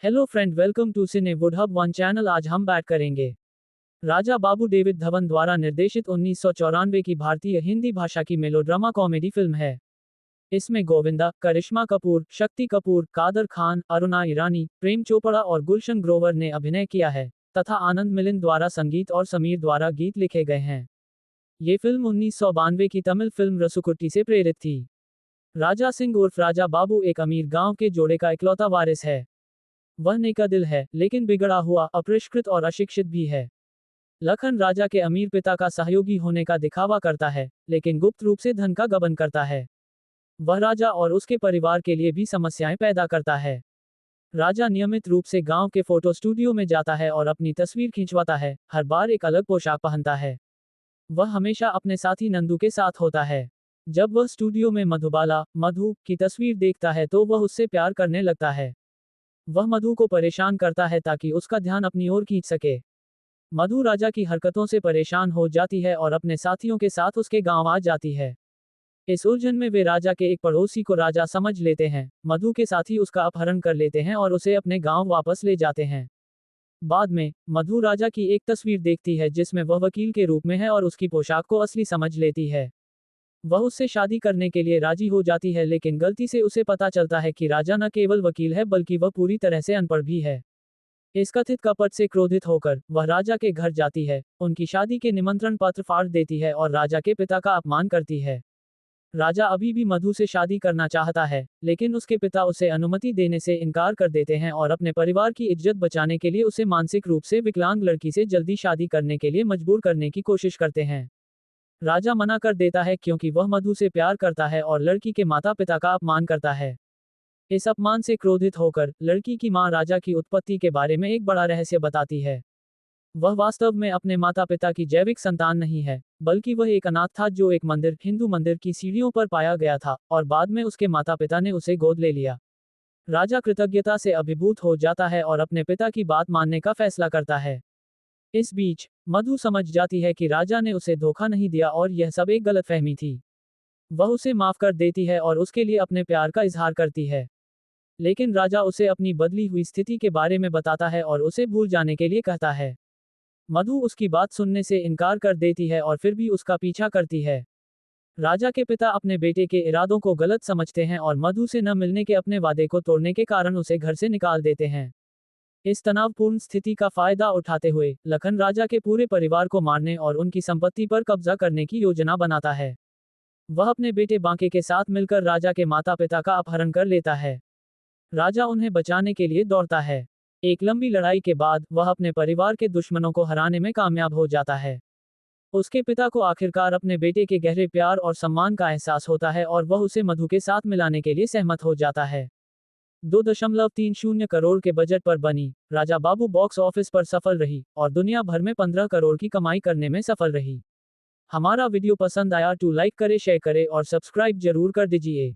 Hello friend, welcome to Cine Wood Hub One channel. आज हम बात करेंगे राजा बाबू। डेविड धवन द्वारा निर्देशित 1994 की भारतीय हिंदी भाषा की मेलोड्रामा कॉमेडी फिल्म है। इसमें गोविंदा, करिश्मा कपूर, शक्ति कपूर, कादर खान, अरुणा ईरानी, प्रेम चोपड़ा और गुलशन ग्रोवर ने अभिनय किया है तथा आनंद मिलिंद द्वारा संगीत और समीर द्वारा गीत लिखे गए हैं। ये फिल्म 1992 की तमिल फिल्म रसुकुट्टी से प्रेरित थी। राजा सिंह उर्फ राजा बाबू एक अमीर गांव के जोड़े का इकलौता वारिस है। वह नेका दिल है, लेकिन बिगड़ा हुआ, अपरिष्कृत और अशिक्षित भी है। लखन राजा के अमीर पिता का सहयोगी होने का दिखावा करता है, लेकिन गुप्त रूप से धन का गबन करता है। वह राजा और उसके परिवार के लिए भी समस्याएं पैदा करता है। राजा नियमित रूप से गांव के फोटो स्टूडियो में जाता है और अपनी तस्वीर खिंचवाता है, हर बार एक अलग पोशाक पहनता है। वह हमेशा अपने साथी नंदू के साथ होता है। जब वह स्टूडियो में मधुबाला, मधु, की तस्वीर देखता है तो वह उससे प्यार करने लगता है। वह मधु को परेशान करता है ताकि उसका ध्यान अपनी ओर खींच सके। मधु राजा की हरकतों से परेशान हो जाती है और अपने साथियों के साथ उसके गांव आ जाती है। इस उलझन में वे राजा के एक पड़ोसी को राजा समझ लेते हैं। मधु के साथी उसका अपहरण कर लेते हैं और उसे अपने गांव वापस ले जाते हैं। बाद में मधु राजा की एक तस्वीर देखती है जिसमें वह वकील के रूप में है और उसकी पोशाक को असली समझ लेती है। वह उससे शादी करने के लिए राजी हो जाती है, लेकिन गलती से उसे पता चलता है कि राजा न केवल वकील है बल्कि वह पूरी तरह से अनपढ़ भी है। इस कथित कपट से क्रोधित होकर वह राजा के घर जाती है, उनकी शादी के निमंत्रण पत्र फाड़ देती है और राजा के पिता का अपमान करती है। राजा अभी भी मधु से शादी करना चाहता है, लेकिन उसके पिता उसे अनुमति देने से इनकार कर देते हैं और अपने परिवार की इज्जत बचाने के लिए उसे मानसिक रूप से विकलांग लड़की से जल्दी शादी करने के लिए मजबूर करने की कोशिश करते हैं। राजा मना कर देता है क्योंकि वह मधु से प्यार करता है और लड़की के माता पिता का अपमान करता है। इस अपमान से क्रोधित होकर लड़की की मां राजा की उत्पत्ति के बारे में एक बड़ा रहस्य बताती है। वह वास्तव में अपने माता पिता की जैविक संतान नहीं है, बल्कि वह एक अनाथ था जो एक मंदिर, हिंदू मंदिर की सीढ़ियों पर पाया गया था और बाद में उसके माता पिता ने उसे गोद ले लिया। राजा कृतज्ञता से अभिभूत हो जाता है और अपने पिता की बात मानने का फैसला करता है। इस बीच मधु समझ जाती है कि राजा ने उसे धोखा नहीं दिया और यह सब एक गलतफहमी थी। वह उसे माफ कर देती है और उसके लिए अपने प्यार का इजहार करती है। लेकिन राजा उसे अपनी बदली हुई स्थिति के बारे में बताता है और उसे भूल जाने के लिए कहता है। मधु उसकी बात सुनने से इनकार कर देती है और फिर भी उसका पीछा करती है। राजा के पिता अपने बेटे के इरादों को गलत समझते हैं और मधु से न मिलने के अपने वादे को तोड़ने के कारण उसे घर से निकाल देते हैं। इस तनावपूर्ण स्थिति का फायदा उठाते हुए लखन राजा के पूरे परिवार को मारने और उनकी संपत्ति पर कब्जा करने की योजना बनाता है। वह अपने बेटे बांके के साथ मिलकर राजा के माता पिता का अपहरण कर लेता है। राजा उन्हें बचाने के लिए दौड़ता है। एक लंबी लड़ाई के बाद वह अपने परिवार के दुश्मनों को हराने में कामयाब हो जाता है। उसके पिता को आखिरकार अपने बेटे के गहरे प्यार और सम्मान का एहसास होता है और वह उसे मधु के साथ मिलाने के लिए सहमत हो जाता है। 2.30 करोड़ के बजट पर बनी राजा बाबू बॉक्स ऑफिस पर सफल रही और दुनिया भर में 15 करोड़ की कमाई करने में सफल रही। हमारा वीडियो पसंद आया तो लाइक करें, शेयर करें और सब्सक्राइब जरूर कर दीजिए।